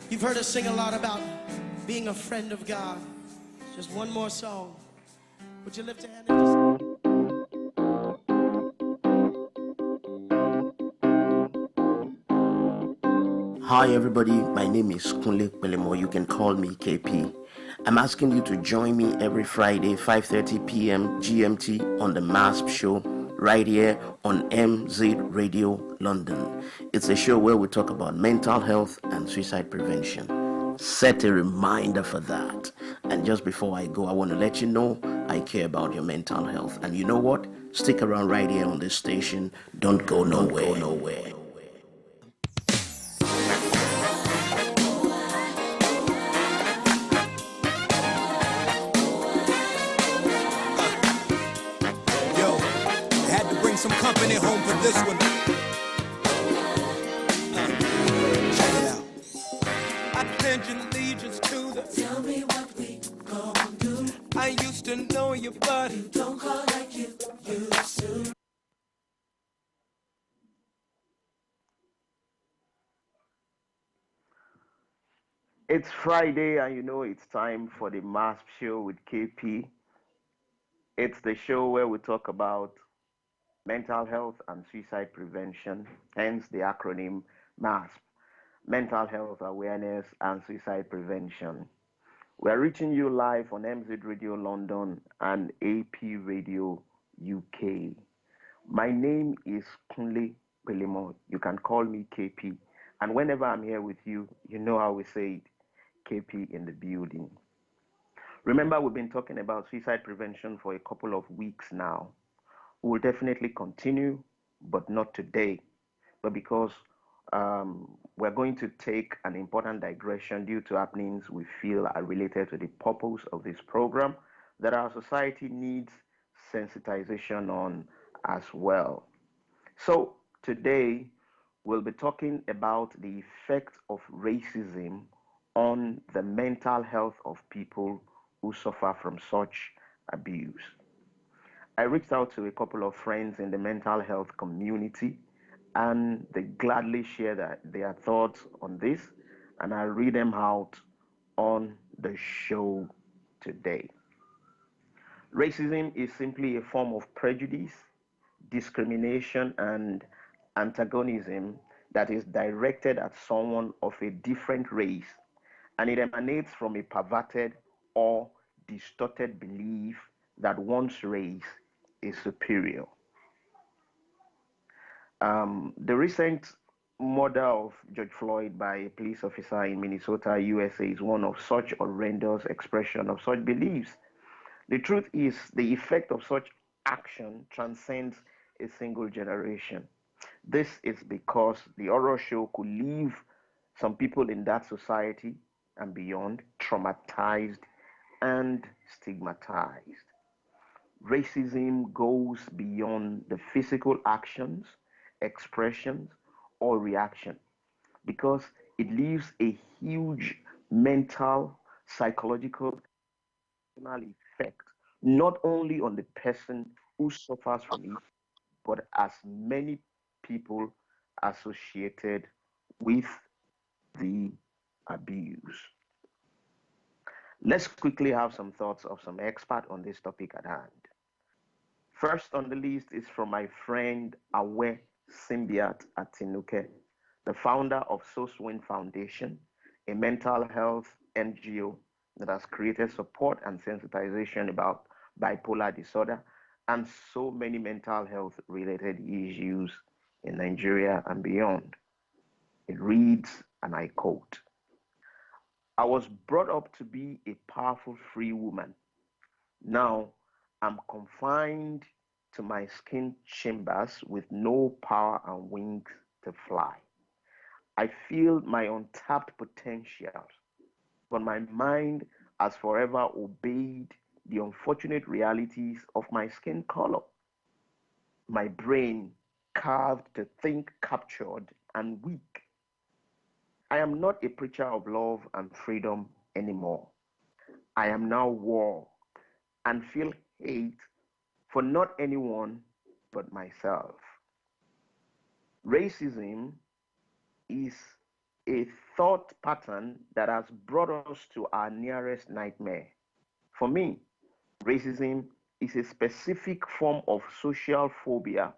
You've heard us sing a lot about being a friend of God. Just one more song. Would you lift a hand and just... Hi everybody, my name is Kunle Pelemo. You can call me KP. I'm asking you to join me every Friday, 5:30 p.m. GMT on the MHAASP Show right here on MZ Radio London. It's a show where we talk about mental health and suicide prevention. Set a reminder for that. And just before I go, I want to let you know I care about your mental health. And you know what? Stick around right here on this station. Don't go nowhere. Some company home for this one. Check it out. I pledge allegiance to the. Tell me what we gon' do. I used to know you, but you don't call like you used to. It's Friday, and you know it's time for the MHAASP Show with KP. It's the show where we talk about mental health and suicide prevention, hence the acronym MHAASP, Mental Health Awareness and Suicide Prevention. We're reaching you live on MZ Radio London and AP Radio UK. My name is Kunle Pelemo. You can call me KP. And whenever I'm here with you, you know how we say it, KP in the building. Remember, we've been talking about suicide prevention for a couple of weeks now. We will definitely continue, but not today. But because we're going to take an important digression due to happenings we feel are related to the purpose of this program that our society needs sensitization on as well. So today, we'll be talking about the effect of racism on the mental health of people who suffer from such abuse. I reached out to a couple of friends in the mental health community, and they gladly share their thoughts on this, and I'll read them out on the show today. Racism is simply a form of prejudice, discrimination, and antagonism that is directed at someone of a different race, and it emanates from a perverted or distorted belief that one's race is superior. The recent murder of George Floyd by a police officer in Minnesota, USA, is one of such horrendous expression of such beliefs. The truth is, the effect of such action transcends a single generation. This is because the horror show could leave some people in that society and beyond traumatized and stigmatized. Racism goes beyond the physical actions, expressions, or reaction because it leaves a huge mental, psychological, effect not only on the person who suffers from it, but as many people associated with the abuse. Let's quickly have some thoughts of some expert on this topic at hand. First on the list is from my friend Awe Simbiat Atinuke, the founder of SOSWIN Foundation, a mental health NGO that has created support and sensitization about bipolar disorder and so many mental health related issues in Nigeria and beyond. It reads, and I quote, "I was brought up to be a powerful free woman. Now I'm confined to my skin chambers with no power and wings to fly. I feel my untapped potential, but my mind has forever obeyed the unfortunate realities of my skin color. My brain carved to think captured and weak. I am not a preacher of love and freedom anymore. I am now war and feel hate for not anyone but myself. Racism is a thought pattern that has brought us to our nearest nightmare. For me, racism is a specific form of social phobia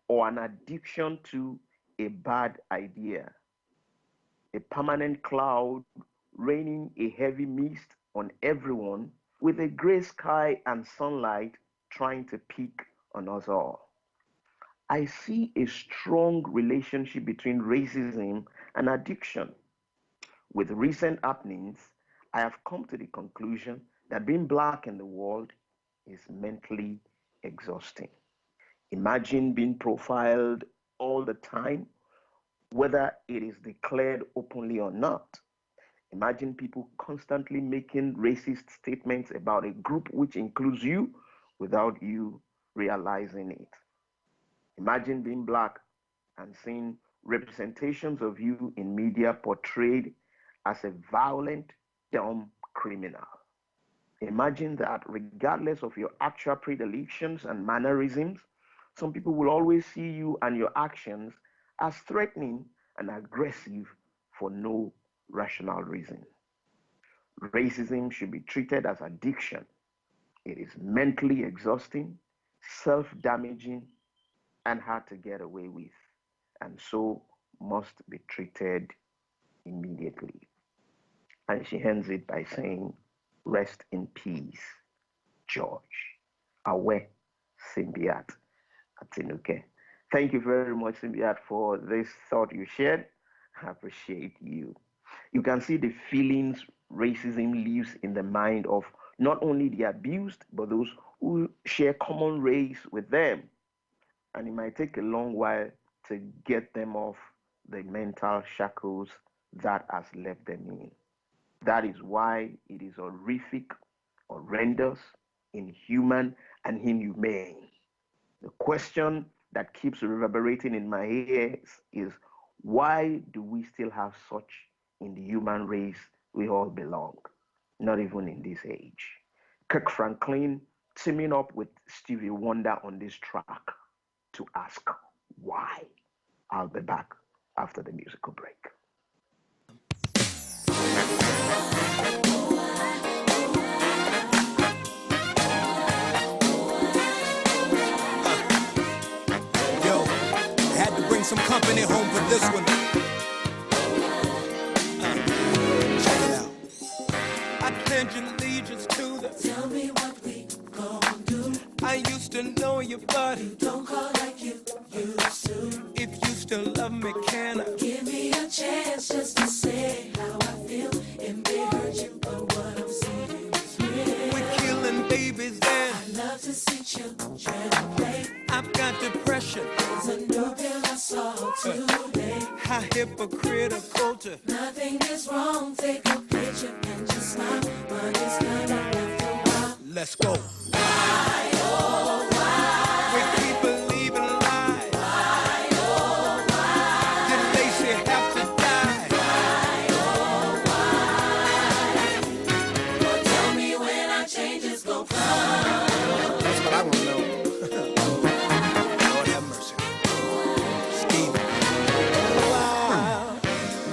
or an addiction to a bad idea, a permanent cloud raining a heavy mist on everyone with a gray sky and sunlight trying to peak on us all. I see a strong relationship between racism and addiction. With recent happenings, I have come to the conclusion that being black in the world is mentally exhausting. Imagine being profiled all the time, whether it is declared openly or not. Imagine people constantly making racist statements about a group which includes you without you realizing it. Imagine being black and seeing representations of you in media portrayed as a violent, dumb criminal. Imagine that regardless of your actual predilections and mannerisms, some people will always see you and your actions as threatening and aggressive for no rational reason. Racism should be treated as addiction. It is mentally exhausting, self-damaging, and hard to get away with, and so must be treated immediately. And she ends it by saying, rest in peace, George. Awe Simbiat Atinuke. Thank you very much, Simbiat, for this thought you shared. I appreciate you. You can see the feelings racism leaves in the mind of not only the abused, but those who share common race with them. And it might take a long while to get them off the mental shackles that has left them in. That is why it is horrific, horrendous, inhuman, and inhumane. The question that keeps reverberating in my ears is, why do we still have such in the human race we all belong? Not even in this age. Kirk Franklin teaming up with Stevie Wonder on this track to ask why. I'll be back after the musical break. Yo, I had to bring some company home for this one. Check it out. I pledge allegiance to the. Tell me what we gon' do. I used to know you, but you don't call like you used to. If you still love me, can I give me a chance just to say how I feel? It may hurt you, but what I'm saying is real. We're killing babies and I love to see children play. I've got depression. There's a new pill I saw today. How hypocritical to. Nothing is wrong. Take a picture and just smile, but it's gonna after a while. Let's go. Why, oh, why? We keep believing lies. Why, oh, why? Did Lacey have to die? Why, oh, why? Well, tell me when our changes go come. That's what I want to know. Lord have mercy. Steve. Wow.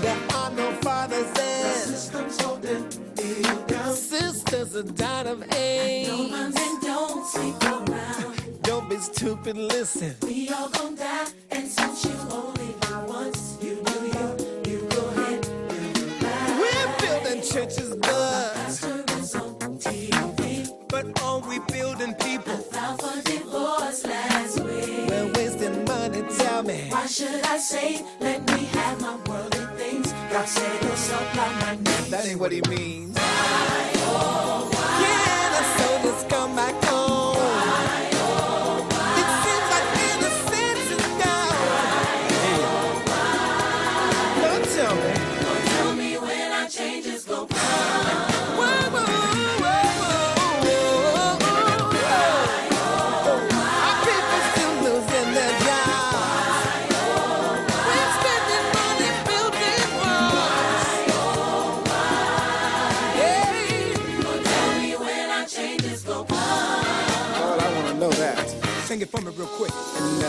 There are no fathers there. The system's holding me down. Sisters are dying of AIDS. No man don't sleep around. Don't be stupid, listen. We all gon' die, and since you only live once, you do you go ahead, live your life. We're building churches, but pastor is on TV. But are we building people? I filed for divorce last week. We're wasting money, tell me. Why should I say, let me have my worldly things? God said he'll supply my needs. That ain't what he means. Why, oh, why? Can the soldiers come back home? Why, oh, why? It seems like innocence is gone. Why, oh, why? Don't tell me. Don't tell me when our changes go come. Whoa, whoa, whoa, whoa, whoa, whoa. Our people still losing their jobs. We're spending money building walls. Hey. Don't tell me when our changes go come. Lord, I want to know that. Sing it for me real quick. And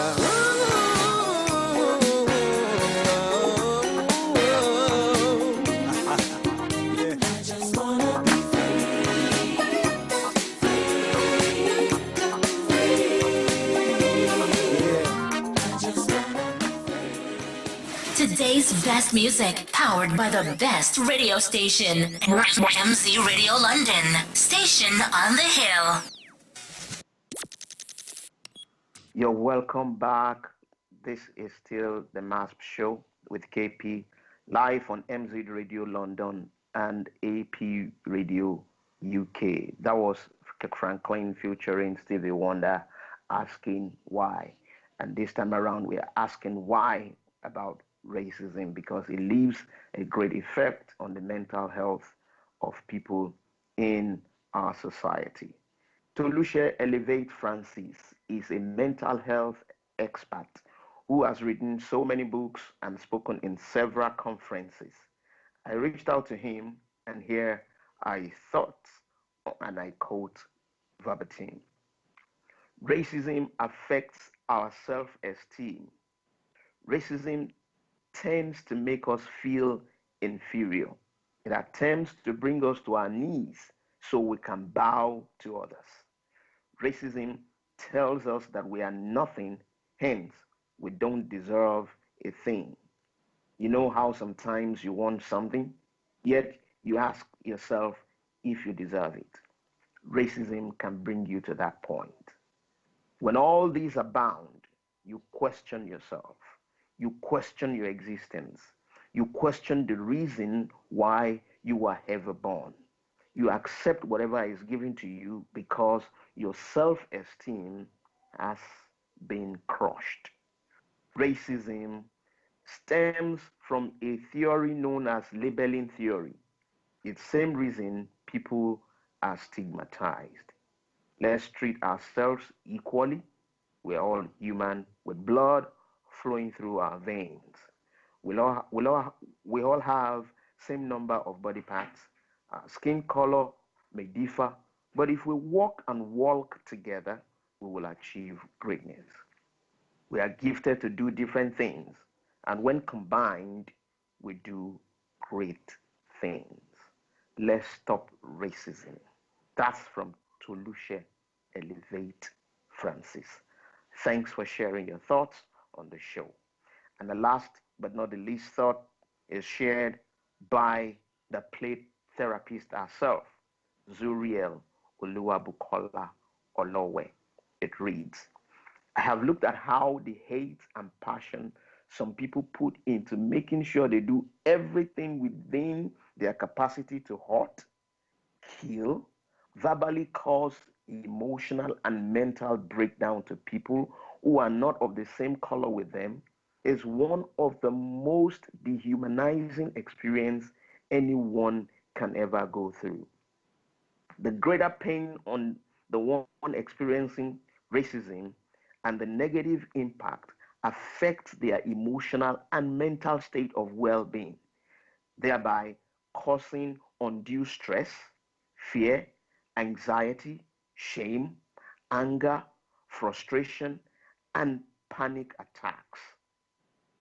best music, powered by the best radio station. MZ Radio London, station on the hill. You're welcome back. This is still the MHAASP Show with KP, live on MZ Radio London and AP Radio UK. That was Franklin featuring Stevie Wonder, asking why. And this time around, we are asking why about racism, because it leaves a great effect on the mental health of people in our society. Tolushe Elevate Francis is a mental health expert who has written so many books and spoken in several conferences. I reached out to him, and here are his thoughts, and I quote verbatim. Racism affects our self-esteem. Racism tends to make us feel inferior. It attempts to bring us to our knees so we can bow to others. Racism tells us that we are nothing, hence we don't deserve a thing. You know how sometimes you want something, yet you ask yourself if you deserve it. Racism can bring you to that point. When all these abound, you question yourself. You question your existence. You question the reason why you were ever born. You accept whatever is given to you because your self-esteem has been crushed. Racism stems from a theory known as labeling theory. It's the same reason people are stigmatized. Let's treat ourselves equally. We're all human with blood flowing through our veins. We all have same number of body parts. Skin color may differ, but if we walk together, we will achieve greatness. We are gifted to do different things, and when combined, we do great things. Let's stop racism. That's from Tolushe Elevate Francis. Thanks for sharing your thoughts on the show. And the last but not the least thought is shared by the play therapist herself, Zuriel Oluwabukola Olowe. It reads, I have looked at how the hate and passion some people put into making sure they do everything within their capacity to hurt, kill, verbally cause emotional and mental breakdown to people who are not of the same color with them is one of the most dehumanizing experience anyone can ever go through. The greater pain on the one experiencing racism and the negative impact affects their emotional and mental state of well-being, thereby causing undue stress, fear, anxiety, shame, anger, frustration, and panic attacks.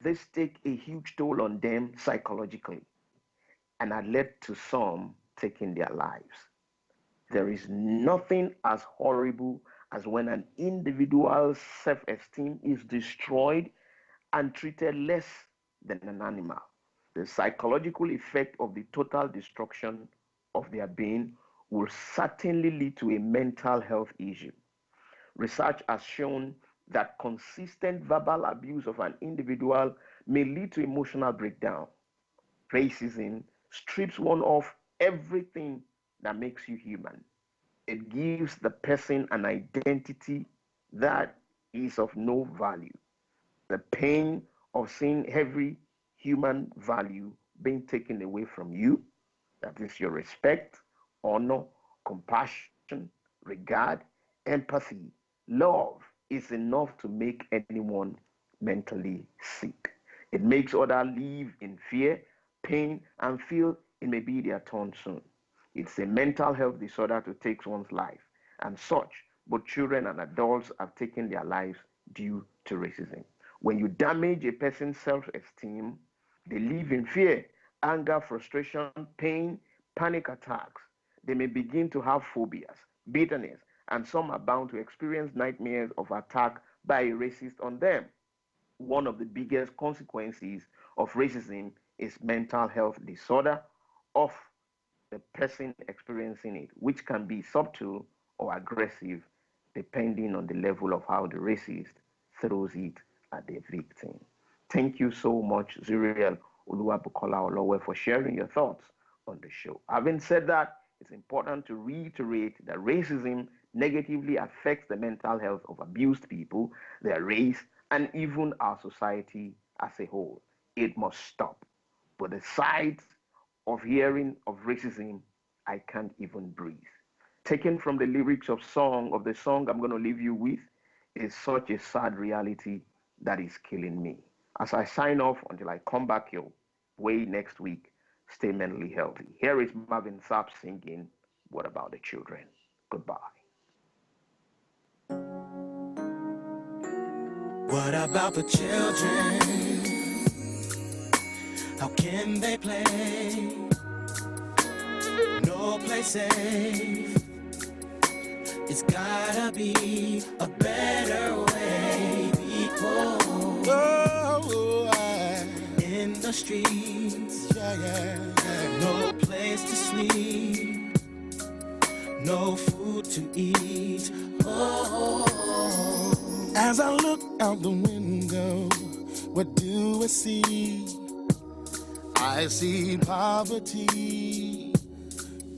This take a huge toll on them psychologically and had led to some taking their lives. There is nothing as horrible as when an individual's self-esteem is destroyed and treated less than an animal. The psychological effect of the total destruction of their being will certainly lead to a mental health issue. Research has shown that consistent verbal abuse of an individual may lead to emotional breakdown. Racism strips one of everything that makes you human. It gives the person an identity that is of no value. The pain of seeing every human value being taken away from you, that is your respect, honor, compassion, regard, empathy, love, is enough to make anyone mentally sick. It makes others live in fear, pain, and feel it may be their turn soon. It's a mental health disorder to take one's life, and such, both children and adults have taken their lives due to racism. When you damage a person's self-esteem, they live in fear, anger, frustration, pain, panic attacks. They may begin to have phobias, bitterness, and some are bound to experience nightmares of attack by a racist on them. One of the biggest consequences of racism is mental health disorder of the person experiencing it, which can be subtle or aggressive depending on the level of how the racist throws it at the victim. Thank you so much, Zuriel Oluwabukola Olowe, for sharing your thoughts on the show. Having said that, it's important to reiterate that racism negatively affects the mental health of abused people, their race, and even our society as a whole. It must stop. But the sight of hearing of racism, I can't even breathe. Taken from the lyrics of the song I'm going to leave you with, is such a sad reality that is killing me. As I sign off until I come back your way next week, stay mentally healthy. Here is Marvin Sapp singing, What About the Children? Goodbye. What about the children? How can they play? No place safe. It's gotta be a better way. People in the streets, no place to sleep, no food to eat. As I look out the window, what do I see? I see poverty,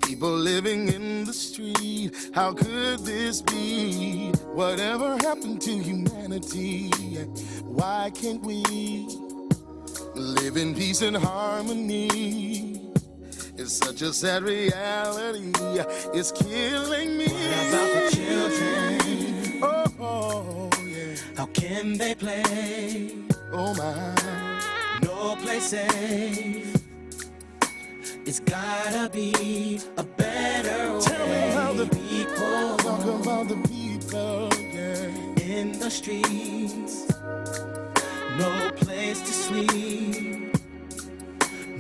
people living in the street. How could this be? Whatever happened to humanity? Why can't we live in peace and harmony? It's such a sad reality. It's killing me. What about the children? Oh, yeah. How can they play? Oh, my. No place safe. It's gotta be a better way. Tell me how the people talk about the people, yeah. In the streets, no place to sleep,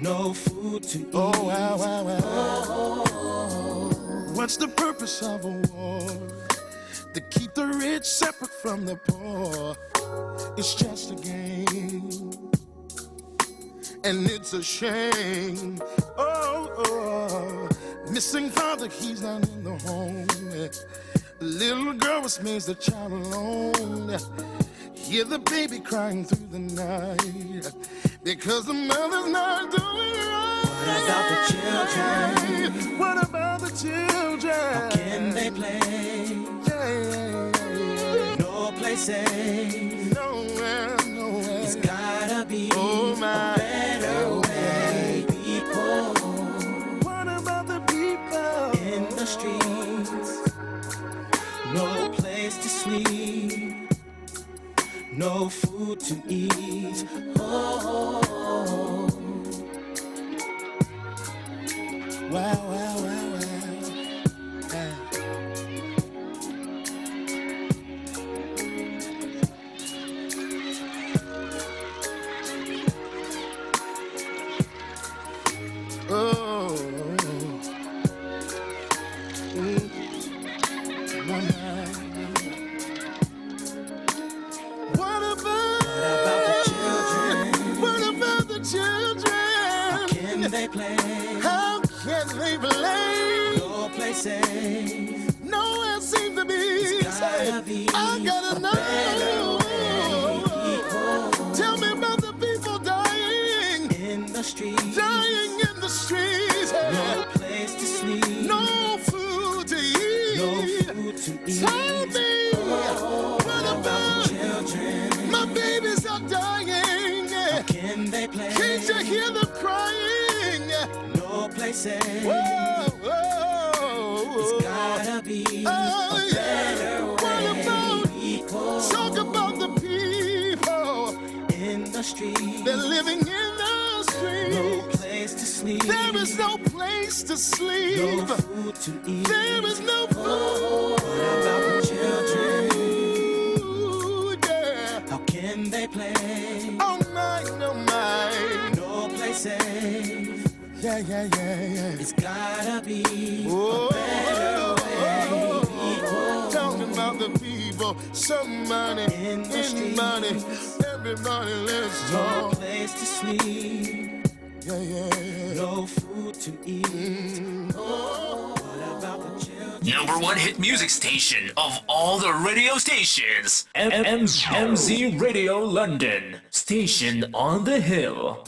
no food to eat. Oh, wow, wow, wow. What's the purpose of a war? To keep the rich separate from the poor. It's just a game, and it's a shame. Oh, missing father, he's not in the home. The little girl was raised the child alone. Hear the baby crying through the night because the mother's not doing right. What about the children? What about the children? How can they play? No place safe. Nowhere, nowhere. It's gotta be Oh, my. a better way. People What about the people in the streets, no place to sleep, no food to eat. Wow, wow, wow, wow. Yeah. Oh, my mind. What about the children? What about the children? How can they play? How can they play? No place safe. Nowhere seems to be gotta safe. be I gotta a know. better way. Tell me about the people dying, In the streets, dying in the streets. no place to sleep, No food to eat. no food to eat. Tell me, what the about children? my babies are dying? How can they play? Can't you hear them crying? No place safe. Whoa, whoa. It's gotta be Oh, a better What way. about People talk about the people? in the streets, They're living in the streets. no place to sleep, There is no place to sleep. no food to eat. There is no food. What about the children? Ooh, yeah. How can they play? Oh my, oh my. No place safe. Yeah, yeah, yeah, yeah. It's gotta be Oh, a better way. People talking about the people, some money, in the any money, streets, Everybody, let's No talk. place to sleep, Yeah, yeah. no food to eat. What about the children? Number one hit music station of all the radio stations. MZ Radio London. Station on the Hill.